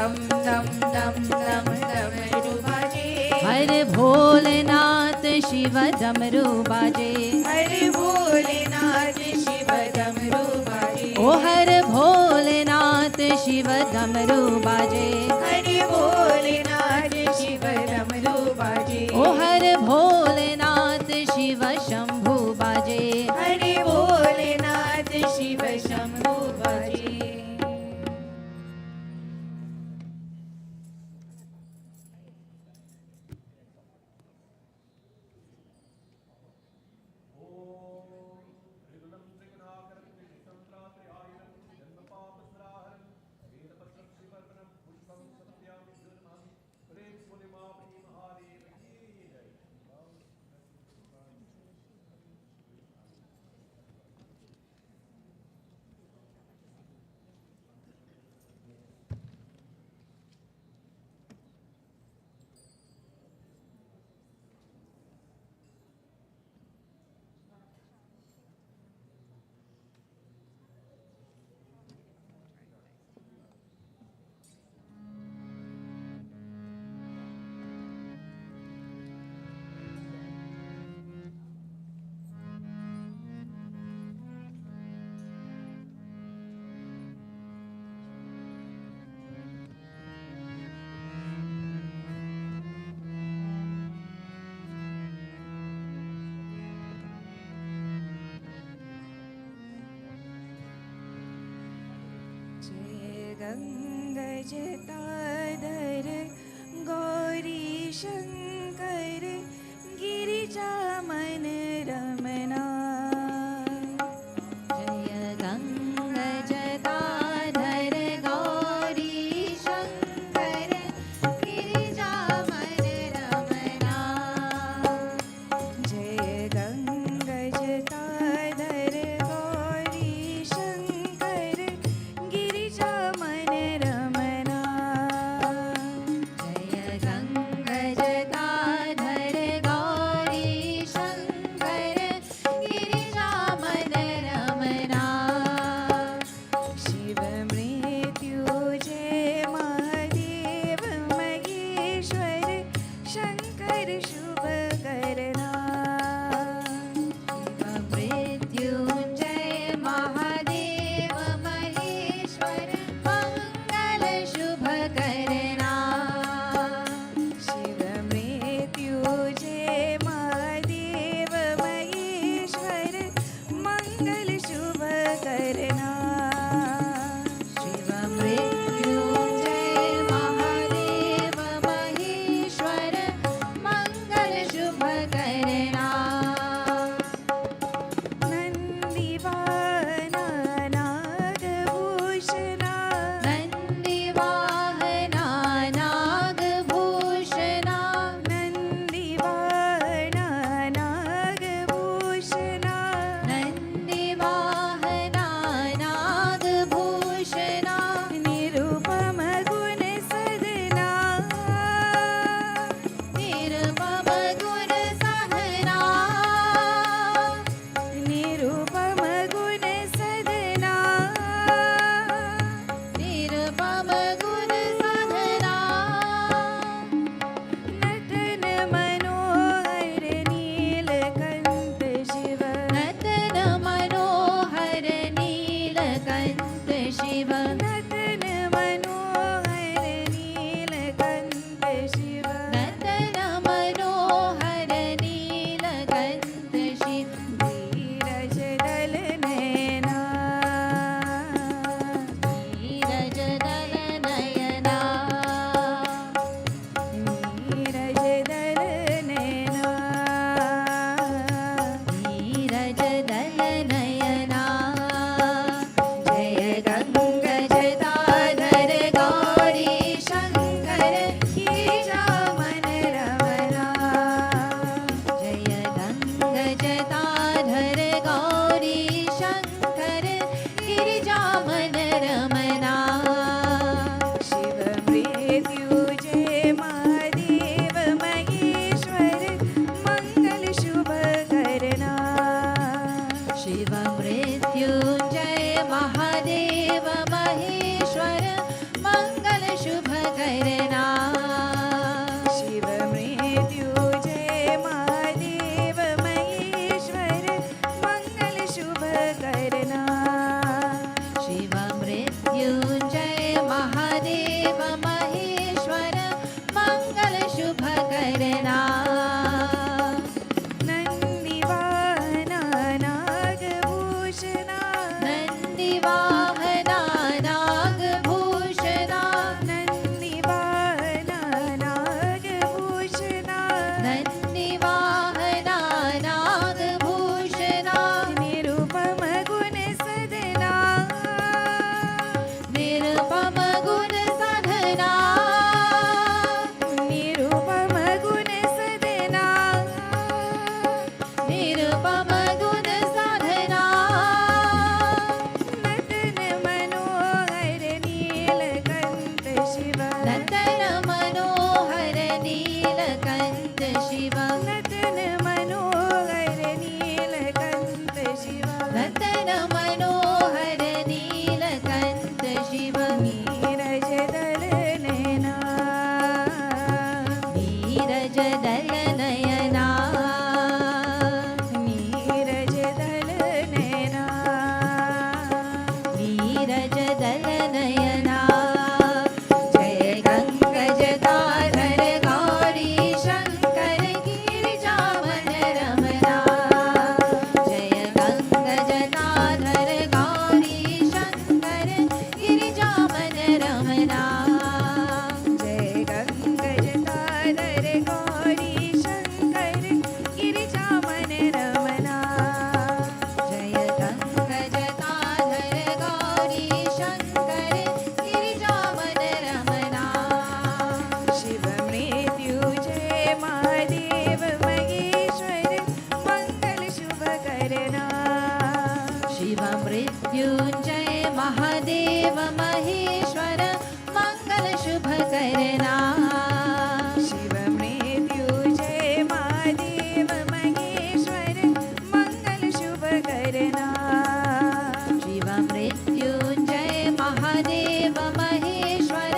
डम डम डम डम डमरू बाजे। हर भोलेनाथ शिव डमरू बाजे। हर भोलेनाथ शिव डमरू बाजे। ओ हर भोलेनाथ शिव डमरू बाजे। हर भोलेनाथ शिव डमरू बाजे। ओ हर भोलेनाथ शिव शंभू बाजे। हर भोलेनाथ शिव शंभू बाजे। गंगजटाधर गौरी शंकर गिरिजामन रमना। जय गंगजटाधर गौरी शंकर गिरिजामन रमना। जय गंगजटाधर गौरी शंकर गिरिजामन रमना। नतन मनोहर नीलकंठ शिव नतन मनोहर नीलकंठ शिव नतन मनोहर नीलकंठ शिव नीरज दल नयना नीरज दल नयना नीरज दल नयना नीरज दल नयना जय गंगजटाधर गौरी शंकर गिरिजावन रमना जय गंगजटाधर गौरी शंकर गिरिजावन रमना जय गंगजटाधर गौरी शंकर गिरिजावन रमना जय गंगजटाधर गौरी शंकर गिरिजावन रमना शिव मृत्युंजय महादेव महेश्वर मंगल शुभ करना शिव मृत्युंजय महादेव महेश्वर मंगल शुभ करना शिव मृत्युंजय महादेव महेश्वर मंगल शुभ करना शिव मृत्युंजय महादेव महेश्वर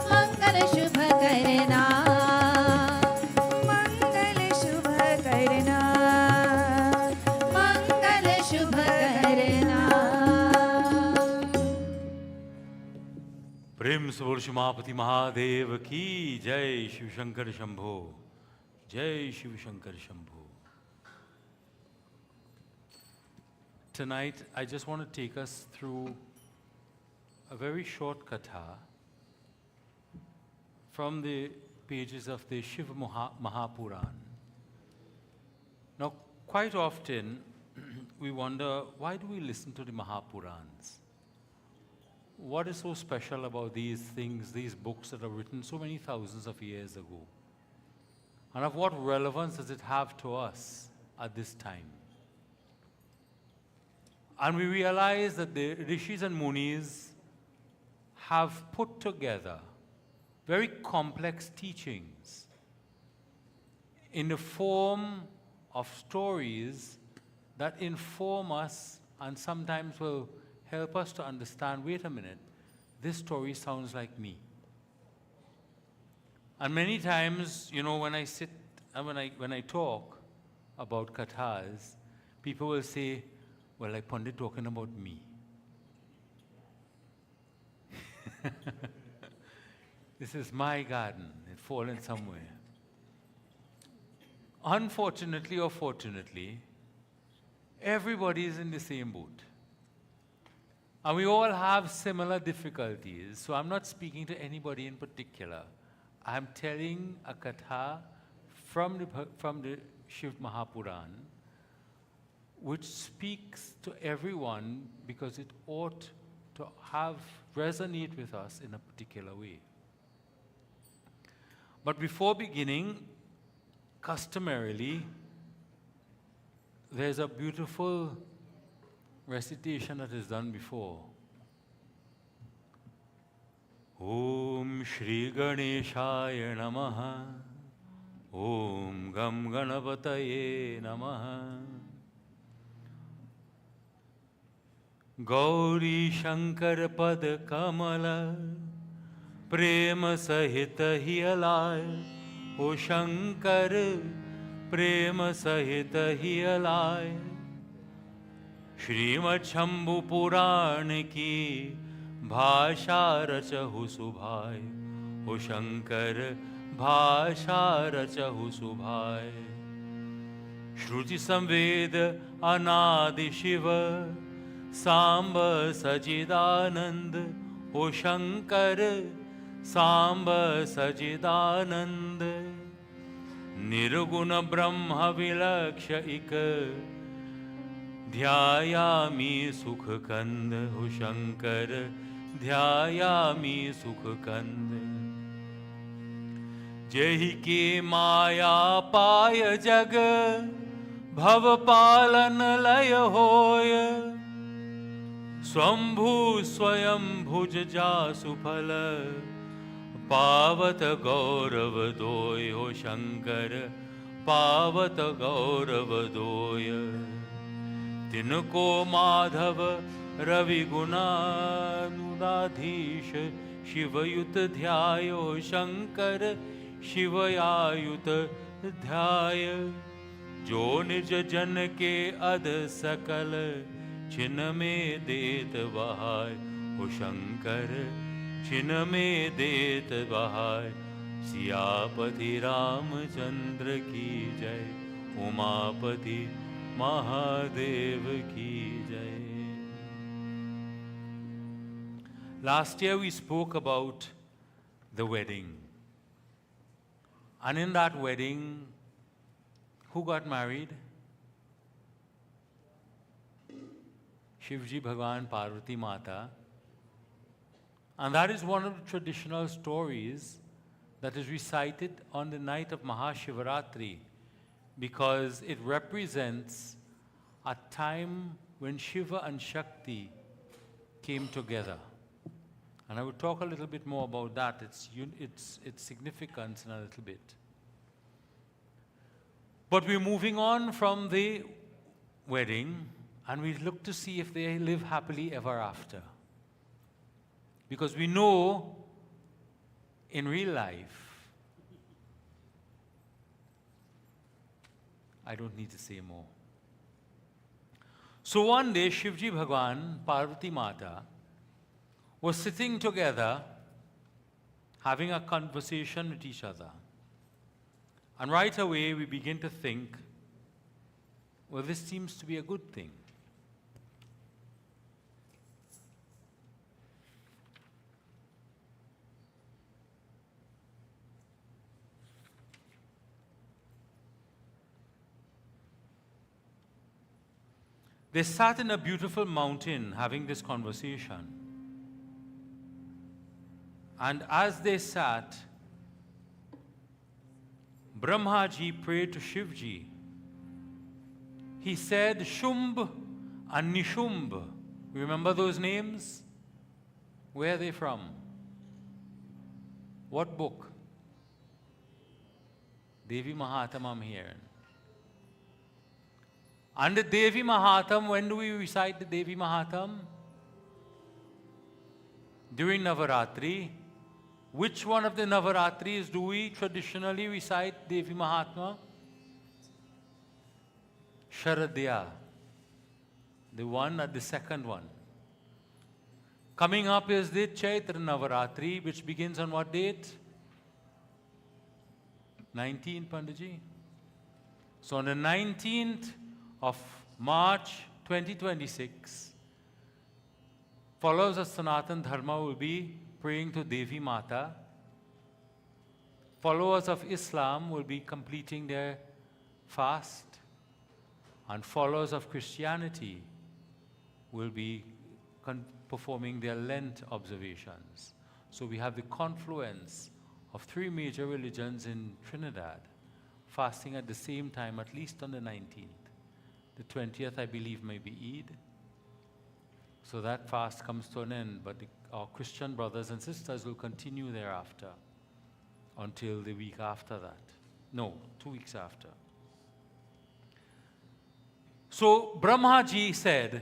मंगल शुभ करना मंगल शुभ करना मंगल शुभ करना प्रेम से बोल शिमापति महादेव की जय शिव शंकर शंभो जय Shiv Shankar Shambho Tonight I just want to take us through a very short katha from the pages of the Shiv Mahapuran. Now quite often we wonder, why do we listen to the Mahapurans? What is so special about these things, these books that are written so many thousands of years ago? And of what relevance does it have to us at this time? And we realize that the rishis and munis have put together very complex teachings in the form of stories that inform us and sometimes will help us to understand, wait a minute, this story sounds like me. And many times, you know, when I sit and when I talk about kathas, people will say, well, like Pandit talking about me. This is my garden, it's fallen somewhere. Unfortunately or fortunately, everybody is in the same boat. And we all have similar difficulties. So I'm not speaking to anybody in particular. I'm telling a katha from the Shiv Mahapuran, which speaks to everyone because it ought to resonate with us in a particular way. But before beginning, customarily, there's a beautiful recitation that is done before. Om Shri Ganeshaya Namaha Om Gam Ganapataye Namaha Gauri Shankar Pad Kamala Prema Sahita Hiyalai O Shankar Prema Sahita Hiyalai Shrimad Shambhu पुराण की भाषा रचहु सुभाय ओ शंकर भाषा रचहु सुभाय श्रुति संवेद अनादि शिव सांब सजिदानंद ओ शंकर सांब सजिदानंद निर्गुण ब्रह्म विलक्ष इक ध्यायामि सुख कंद हो शंकर ध्यायामि सुख कंद जेहि के माया पाय जग भव पालन लय होय स्वंभू स्वयं भुज जासु फल पावत गौरव दोय हो शंकर पावत गौरव दोय तिनको माधव रवि गुणानुराधीश शिवयुत ध्यायो शंकर शिवयायुत ध्याय जो निज जन के अध सकल छिन में देत बहाय हो शंकर छिन में देत बहाय सियापति रामचंद्र की जय उमापति महादेव की जय. Last year we spoke about the wedding. And in that wedding, who got married? Shivji Bhagwan, Parvati Mata. And that is one of the traditional stories that is recited on the night of Shivraatri, because it represents a time when Shiva and Shakti came together. And I will talk a little bit more about that, its significance in a little bit. But we're moving on from the wedding, and we look to see if they live happily ever after. Because we know in real life, I don't need to say more. So one day, Shivji Bhagwan, Parvati Mata, was sitting together, having a conversation with each other. And right away, we begin to think, well, this seems to be a good thing. They sat in a beautiful mountain having this conversation. And as they sat, Brahmaji prayed to Shivji. He said, Shumb and Nishumbh. Remember those names? Where are they from? What book? Devi Mahatam I'm hearing. And the Devi Mahatam, when do we recite the Devi Mahatam? During Navaratri. Which one of the Navaratris do we traditionally recite Devi Mahatma? Sharadya. The second one. Coming up is the Chaitra Navaratri, which begins on what date? 19th, Panditji? So on the 19th of March 2026, followers of Sanatan Dharma will be praying to Devi Mata. Followers of Islam will be completing their fast. And followers of Christianity will be performing their Lent observations. So we have the confluence of three major religions in Trinidad, fasting at the same time, at least on the 19th. The 20th, I believe, may be Eid. So that fast comes to an end, but our Christian brothers and sisters will continue thereafter until the week after that. No, 2 weeks after. So Brahmaji said,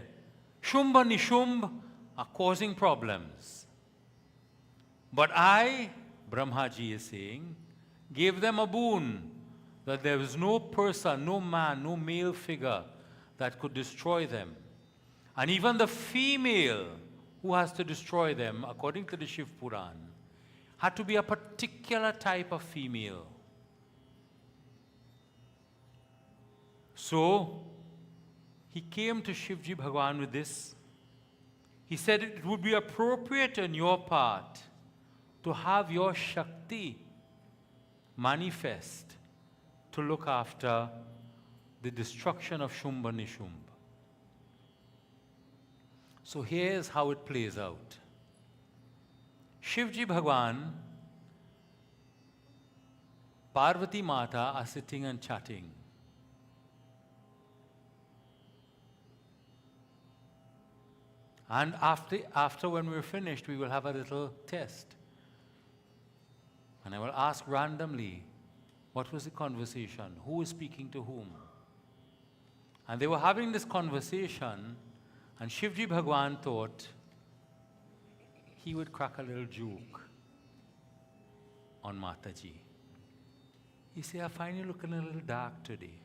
Shumba Nishumbh are causing problems. But I, Brahmaji is saying, gave them a boon that there was no person, no man, no male figure that could destroy them. And even the female who has to destroy them, according to the Shiv Puran, had to be a particular type of female. So, he came to Shivji Bhagwan with this. He said it would be appropriate on your part to have your Shakti manifest to look after the destruction of Shumba Nishumbh. So here's how it plays out. Shivji Bhagwan, Parvati Mata are sitting and chatting. And after when we're finished, we will have a little test. And I will ask randomly, what was the conversation? Who is speaking to whom? And they were having this conversation, and Shivji Bhagwan thought he would crack a little joke on Mataji. He said, I find you looking a little dark today.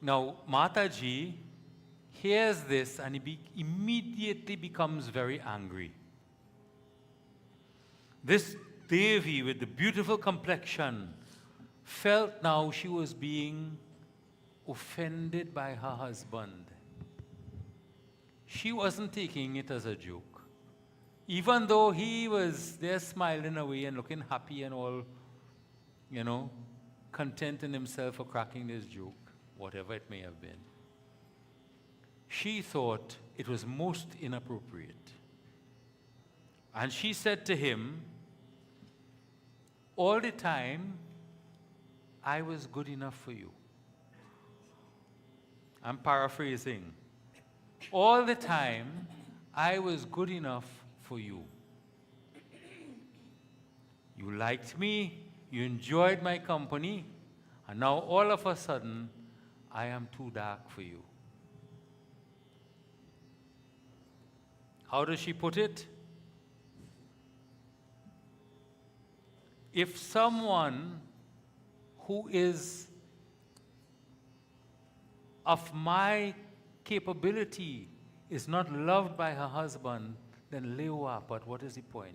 Now, Mataji hears this and he immediately becomes very angry. This Devi with the beautiful complexion felt now she was being offended by her husband. She wasn't taking it as a joke. Even though he was there smiling away and looking happy and all, content in himself for cracking this joke, whatever it may have been. She thought it was most inappropriate. And she said to him, all the time, I was good enough for you. I'm paraphrasing. All the time, I was good enough for you. You liked me, you enjoyed my company, and now all of a sudden, I am too dark for you. How does she put it? If someone who is of my capability is not loved by her husband, then lewa, but what is the point?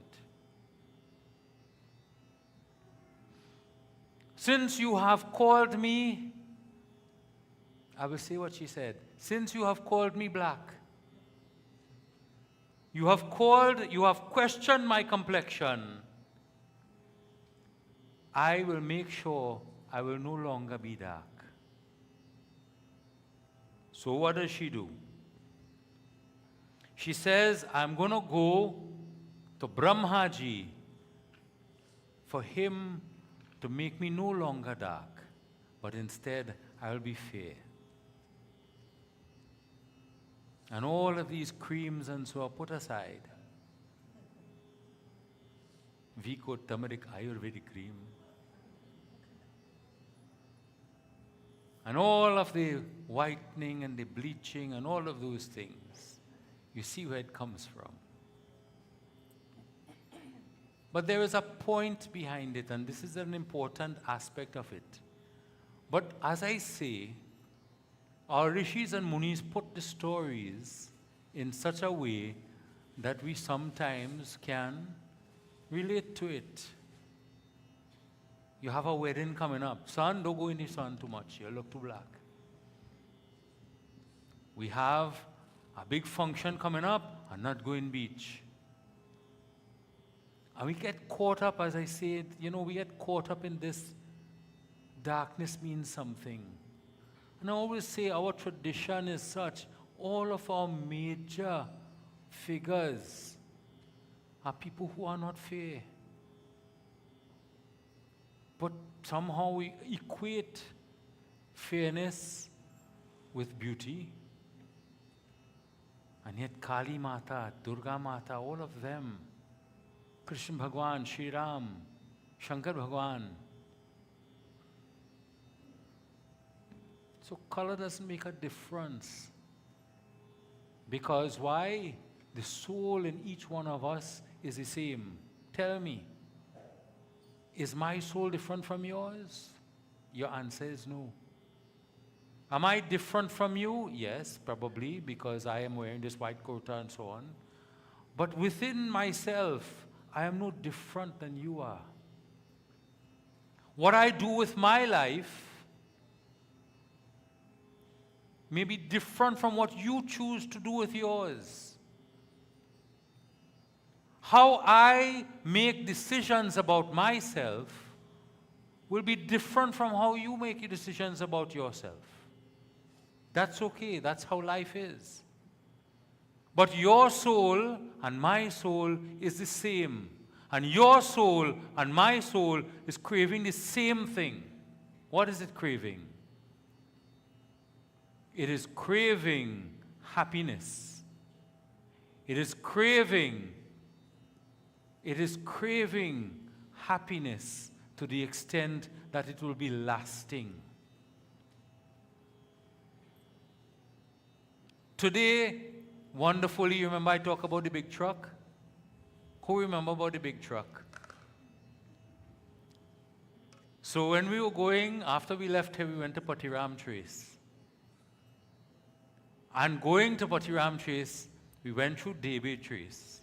Since you have called me, I will say what she said, since you have called me black, you have questioned my complexion, I will make sure I will no longer be dark. So what does she do? She says, I'm going to go to Brahmaji for him to make me no longer dark, but instead I will be fair. And all of these creams and so are put aside. Vico turmeric Ayurvedic cream. And all of the whitening and the bleaching and all of those things. You see where it comes from. But there is a point behind it, and this is an important aspect of it. But as I say, our rishis and munis put the stories in such a way that we sometimes can relate to it. You have a wedding coming up. Sun, don't go in the sun too much. You look too black. We have a big function coming up and not going beach. And we get caught up, as I said, we get caught up in this darkness means something. And I always say our tradition is such, all of our major figures are people who are not fair. But somehow we equate fairness with beauty. And yet Kali Mata, Durga Mata, all of them, Krishna Bhagwan, Shri Ram, Shankar Bhagwan. So color doesn't make a difference. Because why? The soul in each one of us is the same. Tell me, is my soul different from yours? Your answer is no. Am I different from you? Yes, probably, because I am wearing this white kurta and so on. But within myself, I am no different than you are. What I do with my life may be different from what you choose to do with yours. How I make decisions about myself will be different from how you make your decisions about yourself. That's okay, that's how life is. But your soul and my soul is the same. And your soul and my soul is craving the same thing. What is it craving? It is craving happiness. It is craving happiness to the extent that it will be lasting. Today, wonderfully, you remember I talk about the big truck? Who remember about the big truck? So when we were going, after we left here, we went to Patiram Trace. And going to Patiram Trace, we went through Debe Trace.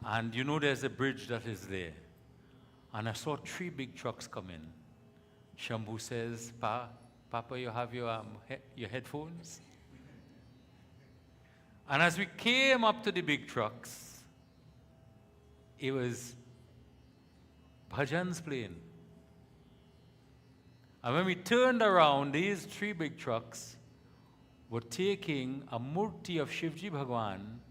And you know there's a bridge that is there. And I saw 3 big trucks come in. Shambhu says, Papa, you have your headphones? And as we came up to the big trucks, it was bhajans playing. And when we turned around, these 3 big trucks were taking a murti of Shivji Bhagwan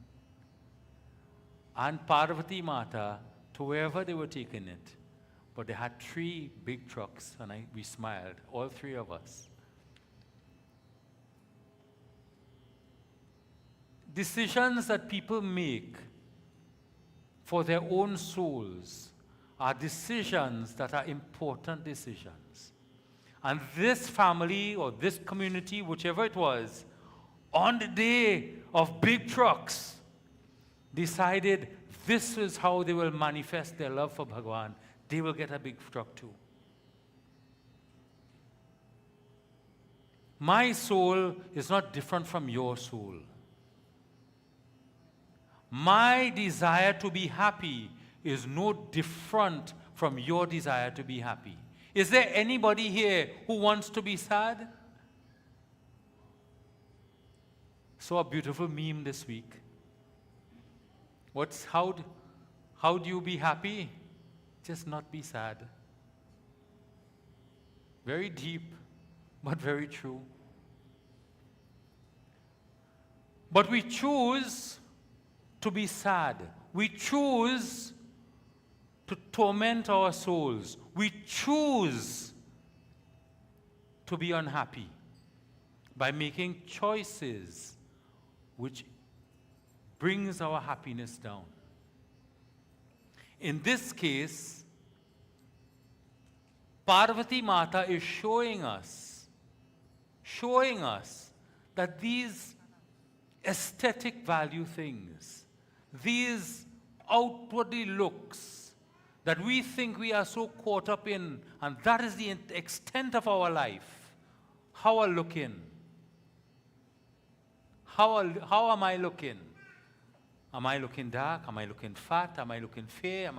and Parvati Mata to wherever they were taking it. But they had 3 big trucks, and we smiled, all 3 of us. Decisions that people make for their own souls are decisions that are important decisions. And this family or this community, whichever it was, on the day of big trucks, decided this is how they will manifest their love for Bhagwan. They will get a big truck too. My soul is not different from your soul. My desire to be happy is no different from your desire to be happy. Is there anybody here who wants to be sad? Saw a beautiful meme this week. How do you be happy? Just not be sad. Very deep, but very true. But we choose to be sad. We choose to torment our souls. We choose to be unhappy by making choices which brings our happiness down. In this case, Parvati Mata is showing us that these aesthetic value things, these outwardly looks that we think we are so caught up in, and that is the extent of our life. How are looking? How am I looking? Am I looking dark? Am I looking fat? Am I looking fair?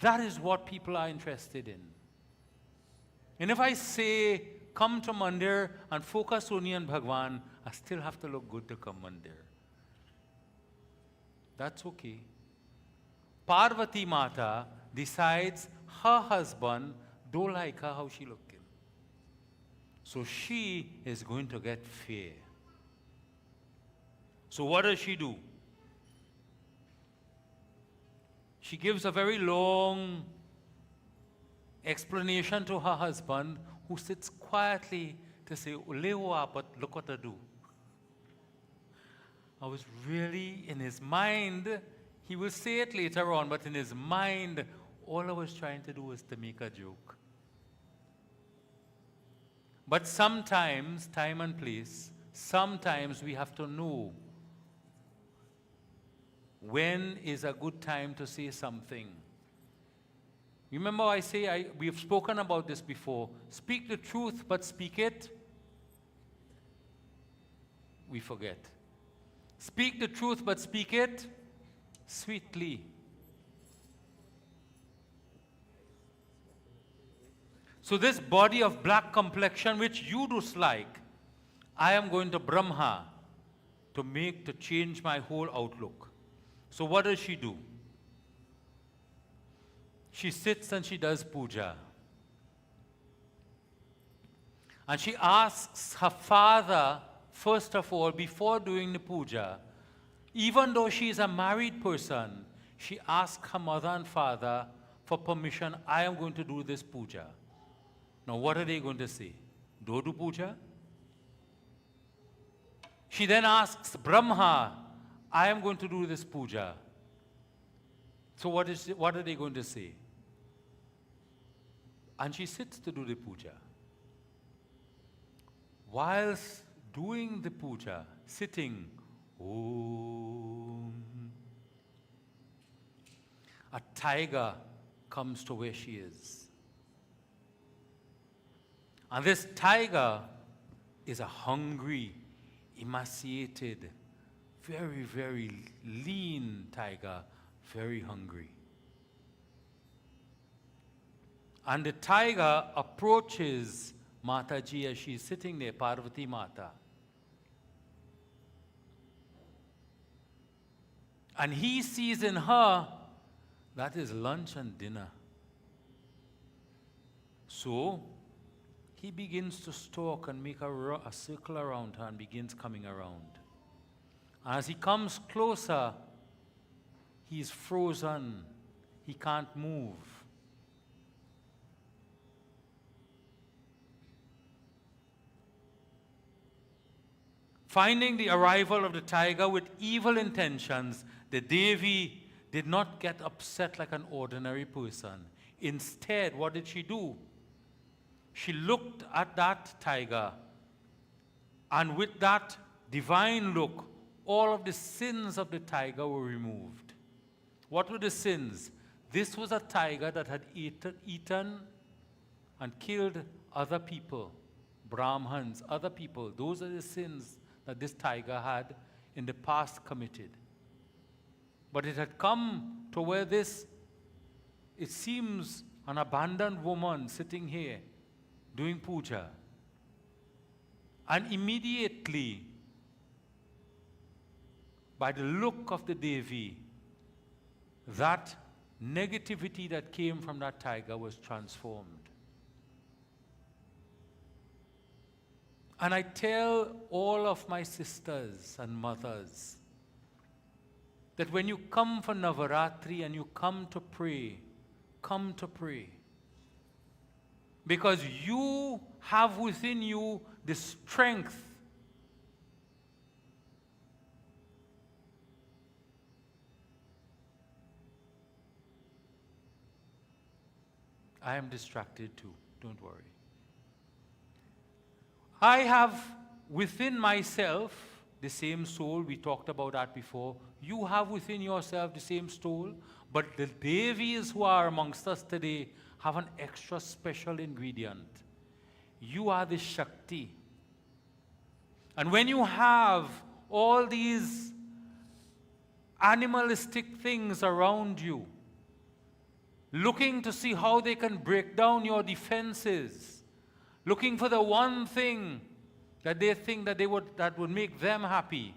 That is what people are interested in. And if I say, come to Mandir and focus only on Bhagwan, I still have to look good to come Mandir. That's okay. Parvati Mata decides her husband don't like her how she looking. So she is going to get fair. So what does she do? She gives a very long explanation to her husband, who sits quietly to say, Olewa, but look what I do. I was really in his mind, he will say it later on, but in his mind, all I was trying to do was to make a joke. But sometimes, time and place, sometimes we have to know when is a good time to say something. Remember I say, we have spoken about this before, speak the truth but speak it, we forget. Speak the truth but speak it sweetly. So this body of black complexion which you dislike, I am going to Brahma to change my whole outlook. So what does she do? She sits and she does puja. And she asks her father, first of all, before doing the puja, even though she is a married person, she asks her mother and father for permission, I am going to do this puja. Now what are they going to say? Don't do puja? She then asks Brahma, I am going to do this puja. So what are they going to say? And she sits to do the puja. Whilst doing the puja, sitting, Om, a tiger comes to where she is. And this tiger is a hungry, emaciated, very, very lean tiger, very hungry. And the tiger approaches Mataji as she's sitting there, Parvati Mata. And he sees in her that is lunch and dinner. So he begins to stalk and make a circle around her and begins coming around. As he comes closer, he's frozen. He can't move. Finding the arrival of the tiger with evil intentions, the Devi did not get upset like an ordinary person. Instead, what did she do? She looked at that tiger, and with that divine look, all of the sins of the tiger were removed. What were the sins? This was a tiger that had eaten and killed other people, Brahmins, other people. Those are the sins that this tiger had in the past committed. But it had come to where this, it seems, an abandoned woman sitting here doing puja. And immediately, by the look of the Devi, that negativity that came from that tiger was transformed. And I tell all of my sisters and mothers that when you come for Navaratri and you come to pray, come to pray. Because you have within you the strength I am distracted too, don't worry. I have within myself the same soul, we talked about that before. You have within yourself the same soul, but the Devis who are amongst us today have an extra special ingredient. You are the Shakti. And when you have all these animalistic things around you, looking to see how they can break down your defenses, looking for the one thing that they think that would make them happy.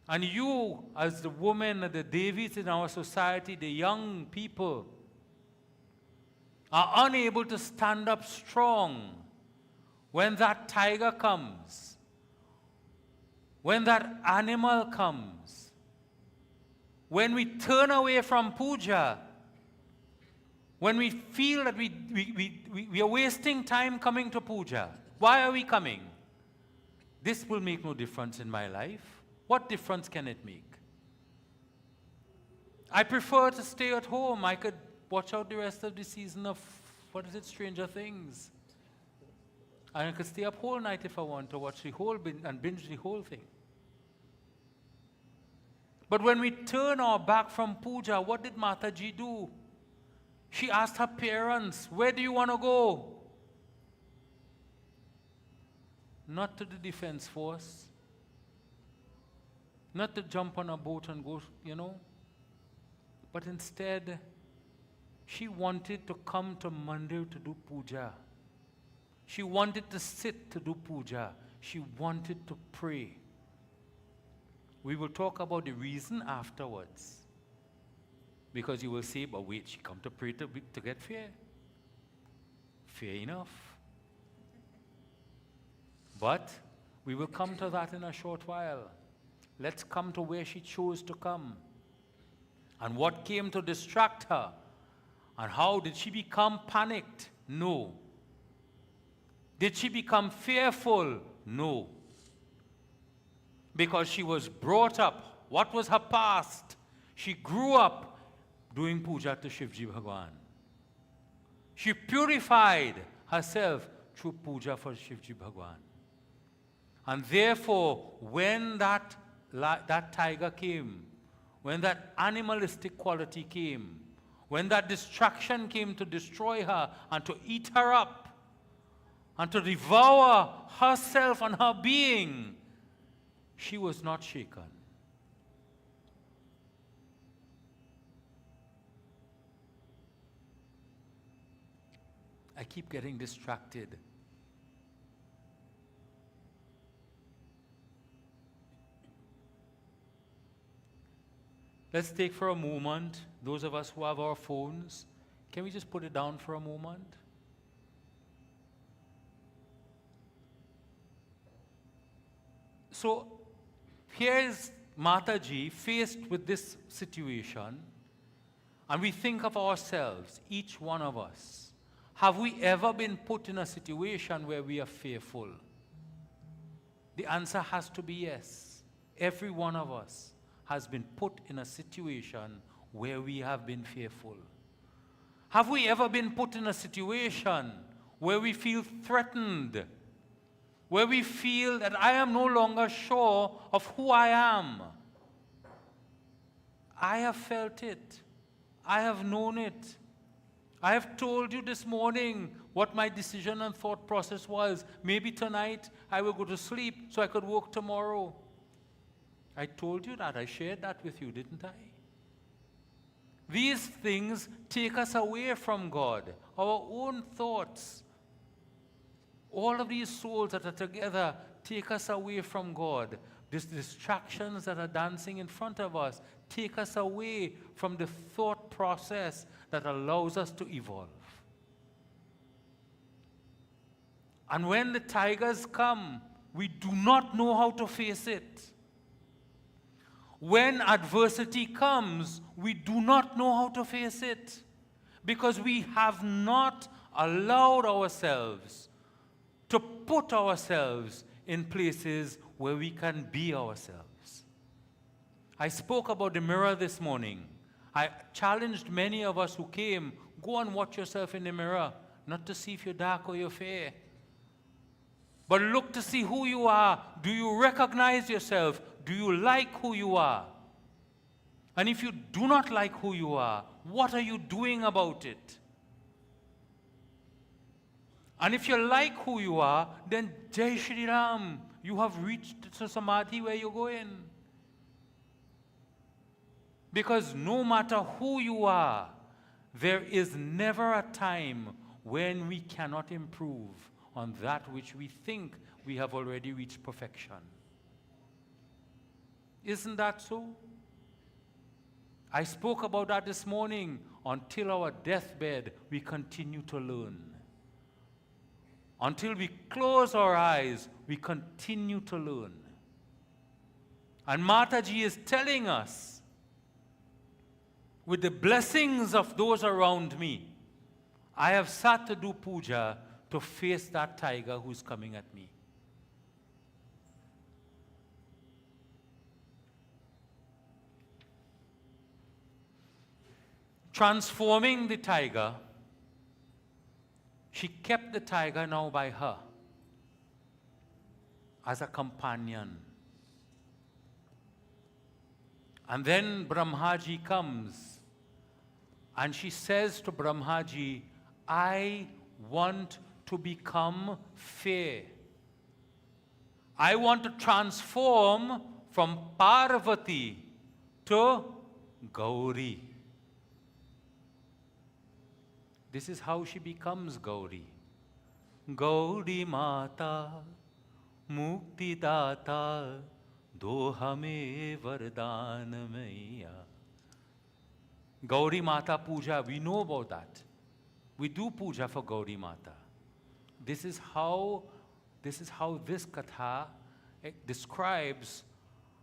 And you, as the women, the Devis in our society, the young people, are unable to stand up strong when that tiger comes, when that animal comes, when we turn away from puja, when we feel that we are wasting time coming to puja. Why are we coming? This will make no difference in my life. What difference can it make? I prefer to stay at home. I could watch out the rest of the season of, what is it, Stranger Things. And I could stay up whole night if I want to watch the whole and binge the whole thing. But when we turn our back from puja, what did Mataji do? She asked her parents, where do you want to go? Not to the defense force. Not to jump on a boat and go, But instead, she wanted to come to Mandir to do puja. She wanted to sit to do puja. She wanted to pray. We will talk about the reason afterwards. Because you will say, but wait, she come to pray to get fair. Fair enough. But we will come to that in a short while. Let's come to where she chose to come. And what came to distract her. And how did she become panicked? No. Did she become fearful? No. because she was brought up. What was her past? She grew up doing puja to Shivji Bhagwan. She purified herself through puja for Shivji Bhagwan. And therefore, when that tiger came, when that animalistic quality came, when that distraction came to destroy her and to eat her up, and to devour herself and her being, she was not shaken. I keep getting distracted. Let's take for a moment, those of us who have our phones, can we just put it down for a moment? So here is Mataji faced with this situation, and we think of ourselves, each one of us. Have we ever been put in a situation where we are fearful? The answer has to be yes. Every one of us has been put in a situation where we have been fearful. Have we ever been put in a situation where we feel threatened? Where we feel that I am no longer sure of who I am? I have felt it. I have known it. I have told you this morning what my decision and thought process was. Maybe tonight I will go to sleep so I could work tomorrow. I told you that. I shared that with you, didn't I? These things take us away from God. Our own thoughts. All of these souls that are together take us away from God. These distractions that are dancing in front of us take us away from the thought process that allows us to evolve. And when the tigers come, we do not know how to face it. When adversity comes, we do not know how to face it because we have not allowed ourselves to put ourselves in places where we can be ourselves. I spoke about the mirror this morning. I challenged many of us who came, go and watch yourself in the mirror, not to see if you're dark or you're fair, but look to see who you are. Do you recognize yourself? Do you like who you are? And if you do not like who you are, what are you doing about it? And if you like who you are, then Jai Shri Ram, you have reached the samadhi where you're going. Because no matter who you are, there is never a time when we cannot improve on that which we think we have already reached perfection. Isn't that so? I spoke about that this morning. Until our deathbed, we continue to learn. Until we close our eyes, we continue to learn. And Mataji is telling us, with the blessings of those around me, I have sat to do puja to face that tiger who's coming at me. Transforming the tiger, she kept the tiger now by her as a companion. And then Brahmaji comes and she says to Brahmaji, I want to become fair. I want to transform from Parvati to Gauri. This is how she becomes Gauri. Gauri Mata, Mukti Data, Do Hame Vardhan Maiya. Gauri Mata Puja, we know about that. We do puja for Gauri Mata. This is how this katha describes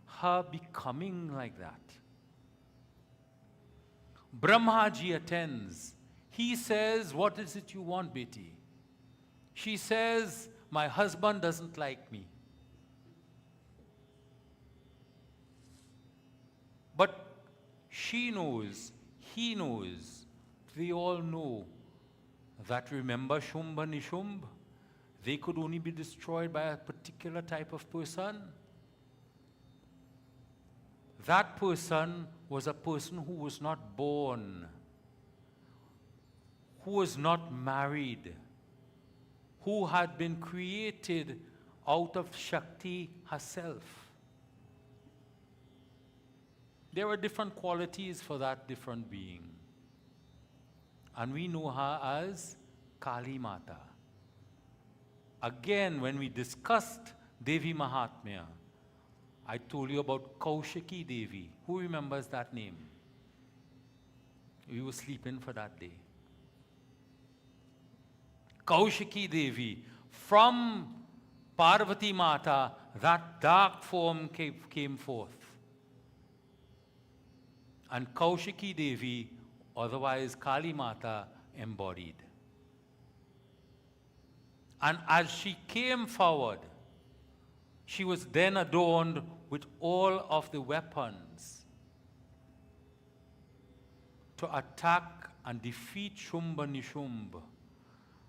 her becoming like that. Brahmaji attends. He says, what is it you want, Beti? She says, my husband doesn't like me. She knows, he knows, they all know that, remember Shumba Nishumb? They could only be destroyed by a particular type of person. That person was a person who was not born, who was not married, who had been created out of Shakti herself. There were different qualities for that different being. And we know her as Kali Mata. Again, when we discussed Devi Mahatmya, I told you about Kaushiki Devi. Who remembers that name? We were sleeping for that day. Kaushiki Devi, from Parvati Mata, that dark form came forth. And Kaushiki Devi, otherwise Kali Mata, embodied. And as she came forward, she was then adorned with all of the weapons to attack and defeat Shumba Nishumba.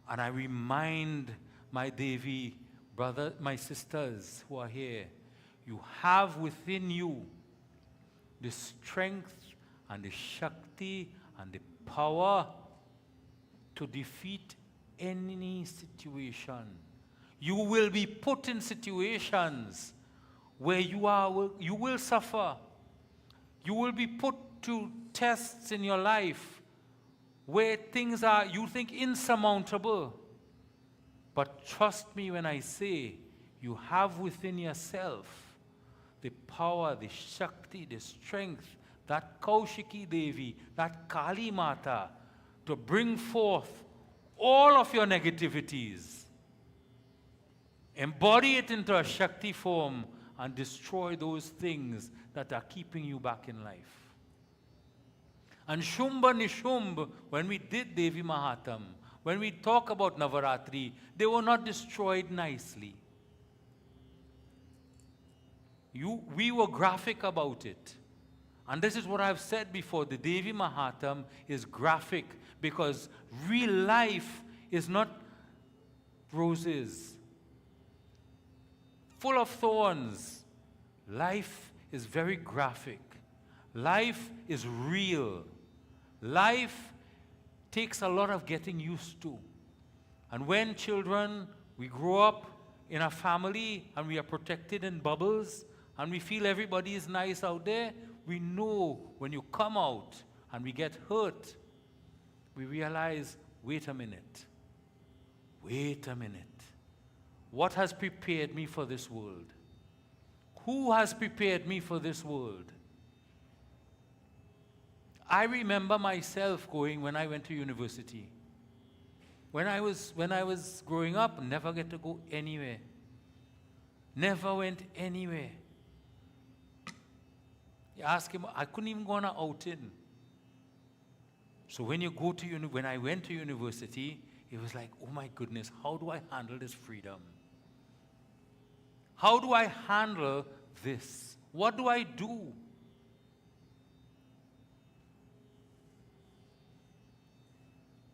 And I remind my Devi brother, my sisters who are here, you have within you the strength and the Shakti and the power to defeat any situation. You will be put in situations where you will suffer. You will be put to tests in your life where things are, you think, insurmountable. But trust me when I say, you have within yourself the power, the Shakti, the strength, that Kaushiki Devi, that Kali Mata, to bring forth all of your negativities, embody it into a Shakti form, and destroy those things that are keeping you back in life. And Shumba Nishumb, when we did Devi Mahatam, when we talk about Navaratri, they were not destroyed nicely. We were graphic about it. And this is what I've said before, the Devi Mahatam is graphic because real life is not roses, full of thorns. Life is very graphic. Life is real. Life takes a lot of getting used to. And when children, we grow up in a family and we are protected in bubbles and we feel everybody is nice out there, we know when you come out and we get hurt, we realize, wait a minute. Wait a minute. What has prepared me for this world? Who has prepared me for this world? I remember myself going when I went to university. When I was growing up, never get to go anywhere. Never went anywhere. You ask him, I couldn't even go on an outing. So when I went to university, it was like, oh my goodness, how do I handle this freedom? How do I handle this? What do I do?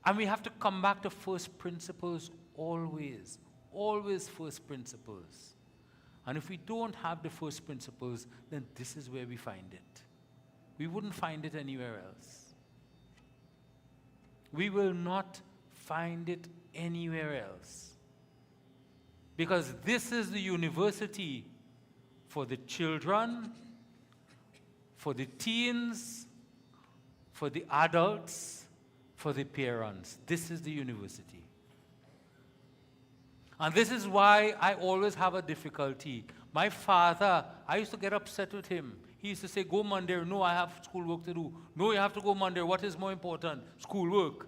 And we have to come back to first principles always. Always first principles. And if we don't have the first principles, then this is where we find it. We wouldn't find it anywhere else. We will not find it anywhere else. Because this is the university for the children, for the teens, for the adults, for the parents. This is the university. And this is why I always have a difficulty. My father, I used to get upset with him. He used to say, go Mandir. No, I have schoolwork to do. No, you have to go Mandir. What is more important? Schoolwork.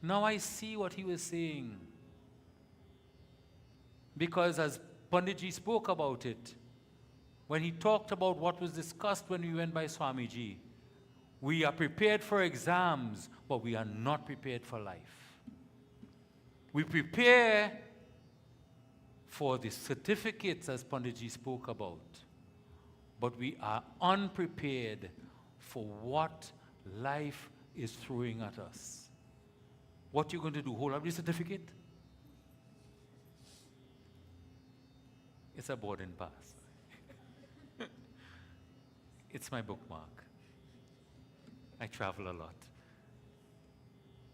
Now I see what he was saying. Because as Panditji spoke about it, when he talked about what was discussed when we went by Swamiji, we are prepared for exams, but we are not prepared for life. We prepare for the certificates, as Panditji spoke about, but we are unprepared for what life is throwing at us. What you going to do? Hold up the certificate? It's a boarding pass. It's my bookmark. I travel a lot.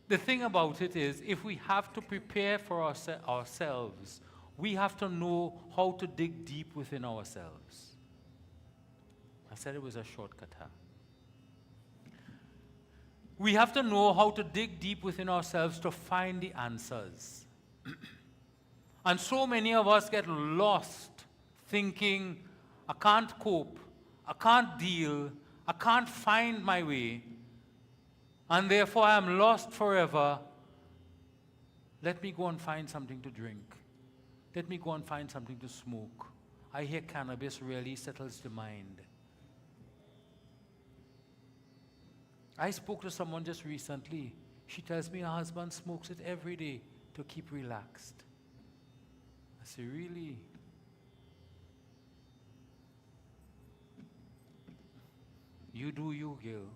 The thing about it is, if we have to prepare for ourselves, we have to know how to dig deep within ourselves. I said it was a shortcut, huh? We have to know how to dig deep within ourselves to find the answers. And so many of us get lost thinking, I can't cope, I can't deal, I can't find my way, and therefore I am lost forever. Let me go and find something to drink. Let me go and find something to smoke. I hear cannabis really settles the mind. I spoke to someone just recently. She tells me her husband smokes it every day to keep relaxed. I say, really? You do you, girl.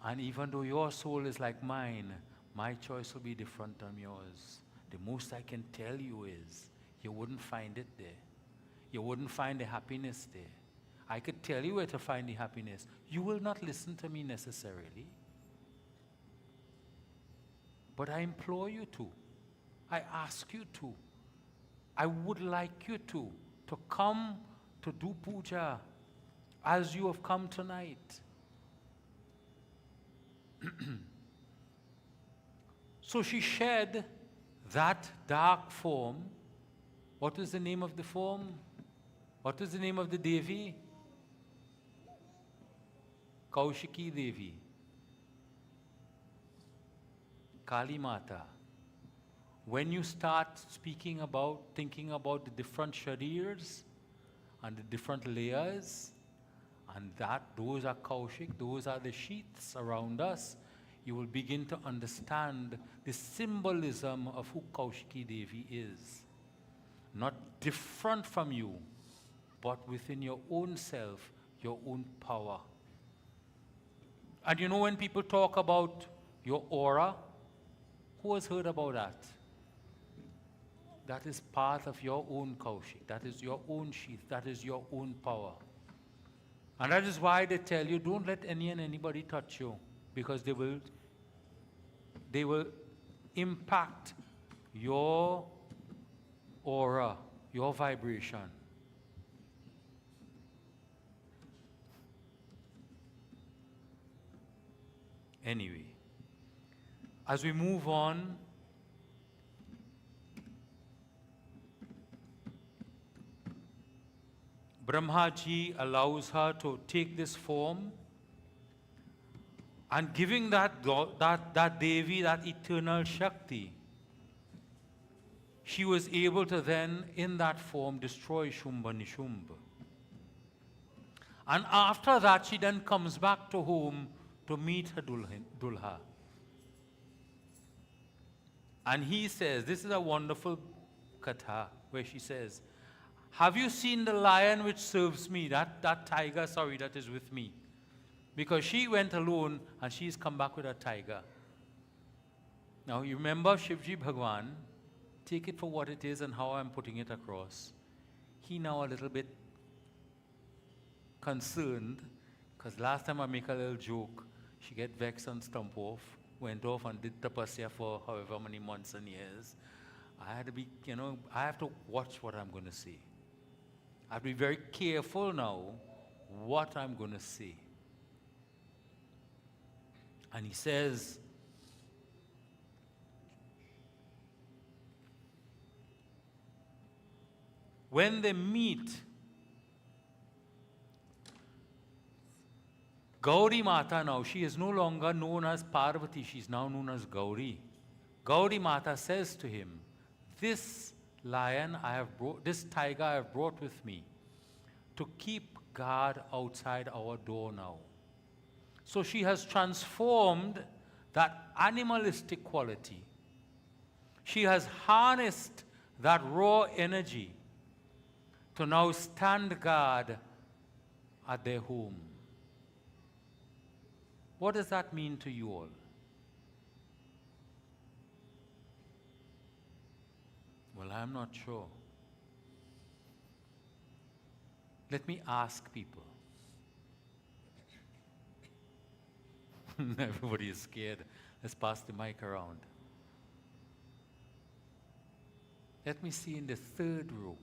And even though your soul is like mine, my choice will be different from yours. The most I can tell you is, you wouldn't find it there. You wouldn't find the happiness there. I could tell you where to find the happiness. You will not listen to me necessarily. But I implore you to. I ask you to. I would like you to come to do puja as you have come tonight. So she shed that dark form. What is the name of the form? What is the name of the Devi? Kaushiki Devi. Kali Mata. When you start speaking about, thinking about the different sharirs and the different layers, and those are Kaushik, those are the sheaths around us, you will begin to understand the symbolism of who Kaushiki Devi is. Not different from you, but within your own self, your own power. And you know, when people talk about your aura, who has heard about that? That is part of your own Kaushik. That is your own sheath. That is your own power. And that is why they tell you, don't let any and anybody touch you, because they will impact your aura, your vibration. Anyway, as we move on, Brahmaji allows her to take this form, and giving that Devi, that eternal Shakti, she was able to then, in that form, destroy Shumba Nishumba. And after that, she then comes back to home to meet her Dulha. And he says, this is a wonderful katha, where she says, have you seen the lion which serves me, that tiger, that is with me? Because she went alone and she's come back with a tiger. Now you remember Shivji Bhagwan, take it for what it is and how I'm putting it across. He now a little bit concerned, because last time I make a little joke, she get vexed and stump off, went off and did tapasya for however many months and years. I had to be, I have to watch what I'm going to say. I have to be very careful now what I'm going to say. And he says, when they meet, Gauri Mata now, she is no longer known as Parvati, she's now known as Gauri. Gauri Mata says to him, this lion this tiger I have brought with me to keep guard outside our door now. So she has transformed that animalistic quality. She has harnessed that raw energy to now stand guard at their home. What does that mean to you all? Well, I'm not sure. Let me ask people. Everybody is scared. Let's pass the mic around. Let me see in the third row.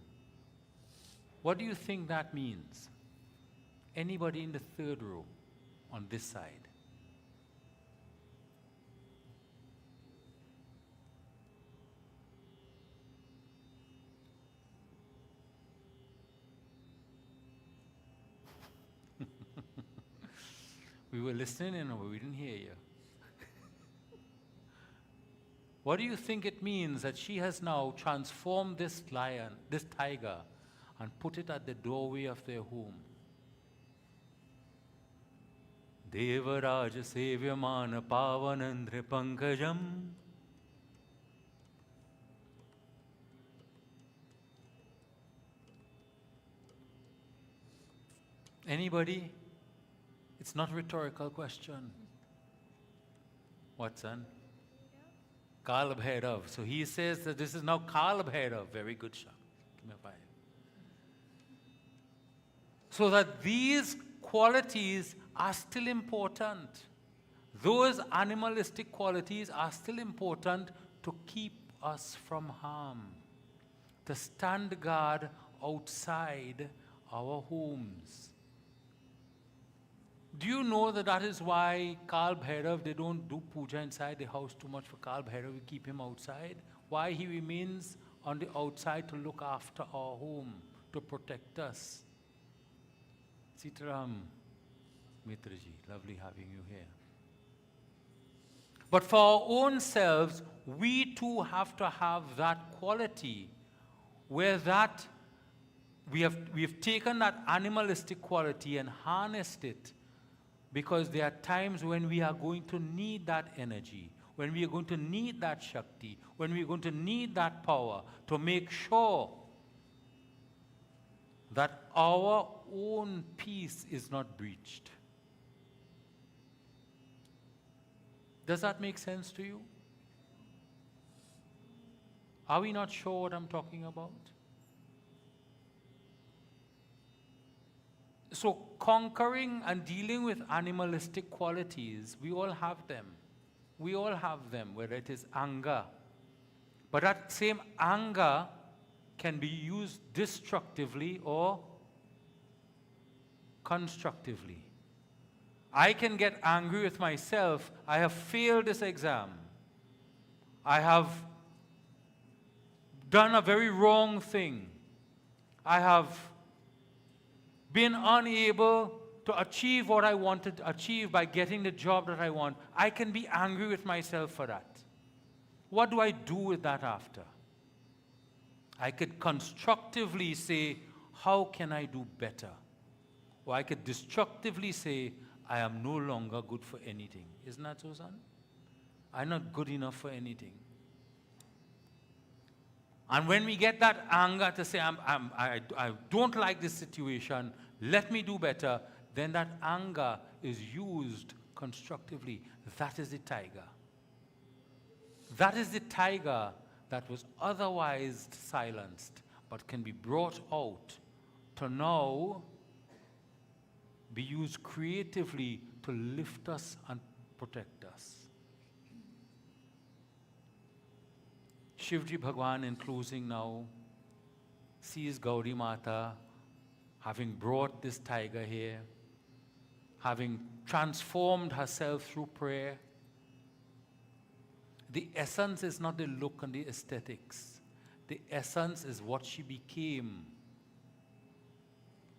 What do you think that means? Anybody in the third row on this side? We were listening and we didn't hear you. What do you think it means that she has now transformed this lion, this tiger, and put it at the doorway of their home? Devaraja Sevyamana Pavanandra Pankajam. Anybody? It's not a rhetorical question. What, son? Kal Bhairav. So he says that this is now Kal Bhairav. Very good, Shah. Give me a 5. So that these qualities are still important. Those animalistic qualities are still important to keep us from harm, to stand guard outside our homes. Do you know that that is why Kal Bhairav, they don't do puja inside the house too much for Kal Bhairav, we keep him outside? Why he remains on the outside to look after our home, to protect us. Sitaram Mitraji, lovely having you here. But for our own selves, we too have to have that quality where that we have taken that animalistic quality and harnessed it, because there are times when we are going to need that energy, when we are going to need that Shakti, when we are going to need that power to make sure that our own peace is not breached. Does that make sense to you? Are we not sure what I'm talking about? So conquering and dealing with animalistic qualities, we all have them. We all have them, whether it is anger. But that same anger can be used destructively or constructively. I can get angry with myself. I have failed this exam. I have done a very wrong thing. I have been unable to achieve what I wanted to achieve by getting the job that I want. I can be angry with myself for that. What do I do with that after? I could constructively say, how can I do better? Or I could destructively say, I am no longer good for anything. Isn't that so, son? I'm not good enough for anything. And when we get that anger to say, I don't like this situation, let me do better, then that anger is used constructively. That is the tiger. That is the tiger that was otherwise silenced, but can be brought out to now be used creatively to lift us and protect us. Shivji Bhagwan, in closing now, sees Gauri Mata having brought this tiger here, having transformed herself through prayer. The essence is not the look and the aesthetics. The essence is what she became.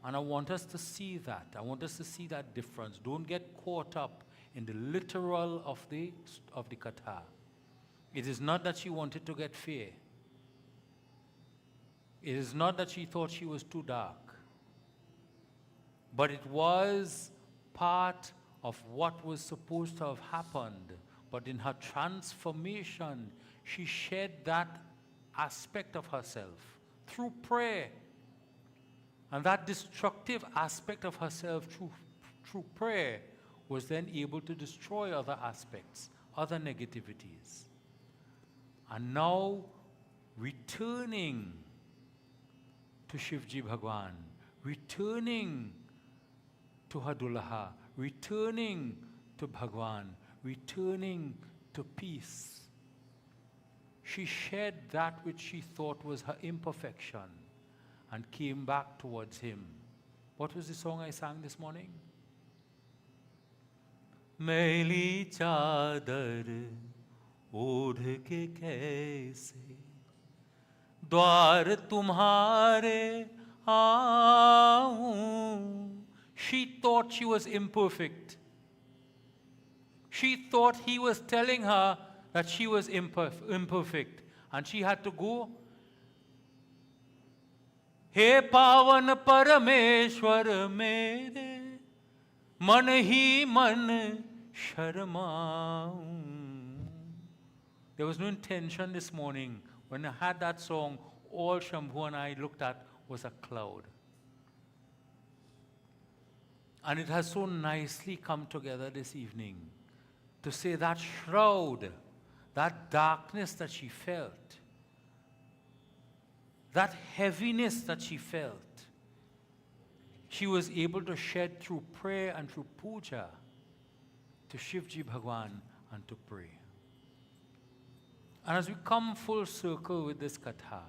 And I want us to see that. I want us to see that difference. Don't get caught up in the literal of the katha. It is not that she wanted to get fair. It is not that she thought she was too dark. But it was part of what was supposed to have happened. But in her transformation, she shed that aspect of herself through prayer. And that destructive aspect of herself through prayer was then able to destroy other aspects, other negativities. And now returning to Shivji Bhagwan, returning to Hadulaha, returning to Bhagwan, returning to peace. She shed that which she thought was her imperfection and came back towards him. What was the song I sang this morning? मैली चादर ओढ़ के कैसे द्वार तुम्हारे आऊं. She thought she was imperfect. She thought he was telling her that she was imperfect. And she had to go, हे पावन परमेश्वर मेरे मन ही मन शर्माऊं. There was no intention this morning. When I had that song, all Shambhu and I looked at was a cloud. And it has so nicely come together this evening to say that shroud, that darkness that she felt, that heaviness that she felt, she was able to shed through prayer and through puja to Shivji Bhagwan and to pray. And as we come full circle with this katha,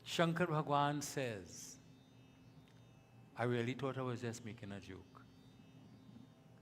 Shankar Bhagwan says, I really thought I was just making a joke.